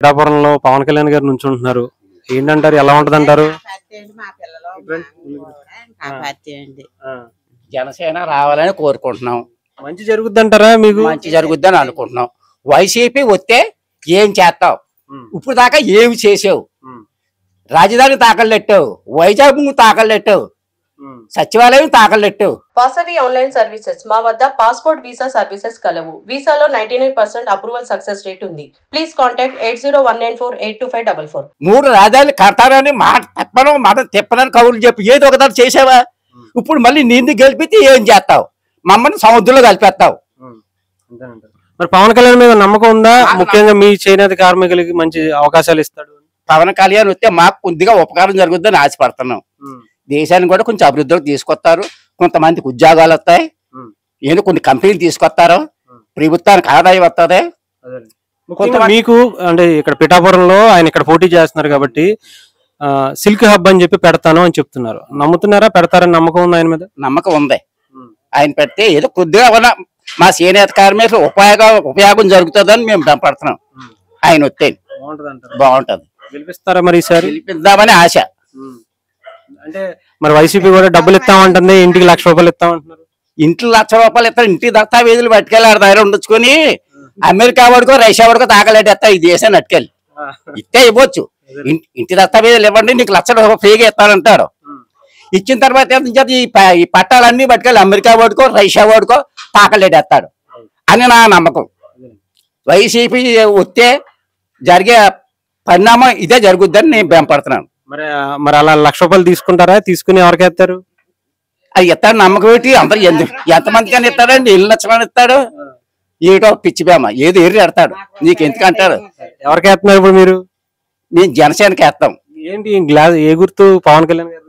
పిఠాపురంలో పవన్ కళ్యాణ్ గారు నుంచుంటున్నారు. ఏంటంటారు? ఎలా ఉంటదంటారు? జనసేన రావాలని కోరుకుంటున్నాం. మంచి జరుగుద్దంటారా? మీకు మంచి జరుగుద్దని అనుకుంటున్నాం. వైసీపీ వస్తే ఏం చేస్తావు? ఇప్పుడు దాకా ఏమి చేసావు? రాజధాని తాకళ్ళెట్టావు, వైజాగ్ తాకళ్ళెట్టావు, సచివాలయం తాకళ్ళెట్టావు. వాసవి ఆన్లైన్ సర్వీసెస్ మా వద్ద పాస్పోర్ట్ వీసా సర్వీసెస్ కలవు. వీసాలో 99% అప్రూవల్ సక్సెస్ రేట్ ఉంది. Please contact 8019482544. 3 రాజధానులు కడతారని మాట తిప్పనని కవులు చెప్పి ఏదో ఒకదాన్ని చేసావా? ఇప్పుడు మళ్ళీ నింది గెలిపితే ఏం చేస్తావు? మమ్మల్ని సముద్రంలో కలిపేస్తావు. మరి పవన్ కళ్యాణ్ మీద నమ్మకం ఉందా? ముఖ్యంగా మీ చేనేత కార్మికులకి మంచి అవకాశాలు ఇస్తాడు. పవన్ కళ్యాణ్ వస్తే మాకు కొద్దిగా ఉపకారం జరుగుద్దని ఆశపడుతున్నాం. దేశాన్ని కూడా కొంచెం అభివృద్ధిలోకి తీసుకొస్తారు. కొంతమందికి ఉద్యోగాలు వస్తాయి. ఏదో కొన్ని కంపెనీలు తీసుకొస్తారు. ప్రభుత్వానికి ఆదాయం వస్తుంది. మీకు అంటే ఇక్కడ పిఠాపురంలో ఆయన ఇక్కడ పోటీ చేస్తున్నారు కాబట్టి సిల్క్ హబ్ అని చెప్పి పెడతాను అని చెప్తున్నారు. నమ్ముతున్నారా? పెడతారని నమ్మకం ఉంది ఆయన మీద? నమ్మకం ఉంది. ఆయన పెడితే ఏదో కొద్దిగా మా చేనేత కార్మికులు ఉపయోగం జరుగుతుందని మేము పడుతున్నాం. ఆయన వస్తే బాగుంటది. గెలిపిస్తారా మరి ఈసారి? గెలిపిద్దామని ఆశ. అంటే మరి వైసీపీ కూడా డబ్బులు ఇస్తామంటుంది. ఇంటికి ₹1,00,000 ఇస్తామంటున్నారు. ఇంట్లో ₹1,00,000 ఇస్తారు. ఇంటి దస్తావేజులు పట్టుకెళ్ళి దగ్గర ఉండొచ్చుకొని అమెరికా వాడికో రష్యా వాడికో తాకలేటేస్తా ఈ దేశాన్ని అట్టుకెళ్ళి ఇస్తే ఇవ్వచ్చు. ఇంటి దస్తావేజులు ఇవ్వండి, నీకు ₹1,00,000 ఫ్రీగా ఇస్తానంటారు. ఇచ్చిన తర్వాత ఈ పట్టాలన్నీ పట్టుకెళ్ళి అమెరికా వాడికో రష్యా వాడికో తాకలేటేస్తాడు అని నా నమ్మకం. వైసీపీ వస్తే జరిగే పరిణామం ఇదే జరుగుద్దని నేను భయపడుతున్నాను. మరి అలా ₹1,00,000 తీసుకుంటారా? తీసుకుని ఎవరికి వేస్తారు? అది ఇస్తాడు నమ్మకం ఏంటి? అందరు ఎంతమంది కానీ ఇస్తాడండి? ఇల్లు నచ్చమని ఇస్తాడు. ఏటో పిచ్చి బేమ ఏదో ఎర్రి ఎడతాడు. నీకు ఎందుకంటాడు? ఎవరికి వేస్తున్నారు ఇప్పుడు మీరు? మేము జనసేనకి వేస్తాం. ఏంటి గ్లాస్? ఏ గుర్తు? పవన్ కళ్యాణ్ గారు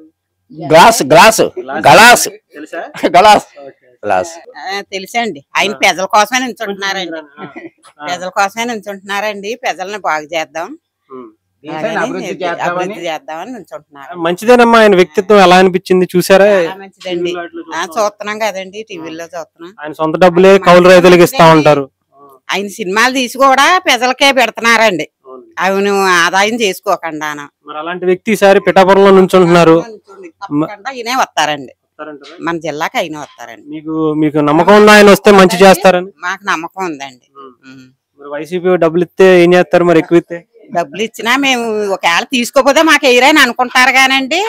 గ్లాస్ గ్లాస్ గలాస్ గలాస్ గ్లాస్ తెలుసండి. ఆయన ప్రజల కోసమే నించుంటున్నారండి. ప్రజల కోసమే నించుంటున్నారండి. ప్రజల్ని బాగు చేద్దాం, అభివృద్ధి చేద్దామని నించుంటున్నారు. మంచిదేనమ్మా. ఆయన వ్యక్తిత్వం ఎలా అనిపించింది? చూసారా? మంచిదండి. చూస్తున్నాం కదండి, టీవీలో చూస్తున్నాం. ఆయన సొంత డబ్బులే కౌలు రైతులకు ఇస్తా ఉంటారు. ఆయన సినిమాలు తీసి కూడా ప్రజలకే పెడుతున్నారండి. అవును, ఆదాయం చేసుకోకుండా. మరి అలాంటి వ్యక్తి ఈసారి పిఠాపురంలో నుంచుంటున్నారు. ఈయనే వస్తారండి. మన జిల్లాకి అయినా వస్తారండి. మీకు నమ్మకం ఉందా ఆయన వస్తే మంచి చేస్తారని? మాకు నమ్మకం ఉందండి. వైసీపీ డబ్బులు ఇస్తే ఏం చేస్తారు? మరి ఎక్కువ ఇస్తే డబ్బులు ఇచ్చినా మేము ఒకవేళ తీసుకోపోతే మాకు ఎయిరని అనుకుంటారు కానండి.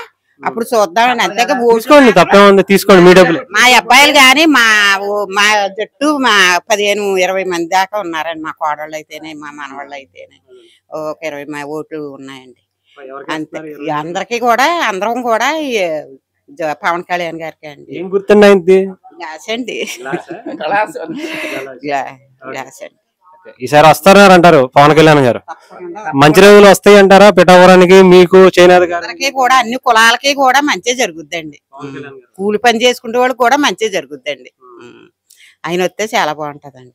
అప్పుడు చూద్దామండి. అంతేగా తీసుకోండి, తప్పేముంది, తీసుకోండి మీ డబ్బులు. మా అబ్బాయిలు గాని మా జట్టు 15-20 మంది దాకా ఉన్నారండి. మా కోడళ్ళు అయితేనే, మా మనవాళ్ళు అయితేనే ఒక 20 ఓట్లు ఉన్నాయండి. అంతే. అందరికి కూడా అందరం కూడా పవన్ కళ్యాణ్ గారికి అండి. ఏం గుర్తుండి అయింది? గ్లాస్ అండి. గ్లాస్ అండి. ఈసారి వస్తారంటారు పవన్ కళ్యాణ్ గారు. మంచి రోజులు వస్తాయి అంటారా పిఠాపురానికి? మీకు చేనేత గారికి కూడా అన్ని కులాలకి కూడా మంచి జరుగుద్దండి. కూలి పని చేసుకునే వాళ్ళకి కూడా మంచి జరుగుద్దండి. ఆయన వస్తే చాలా బాగుంటదండి.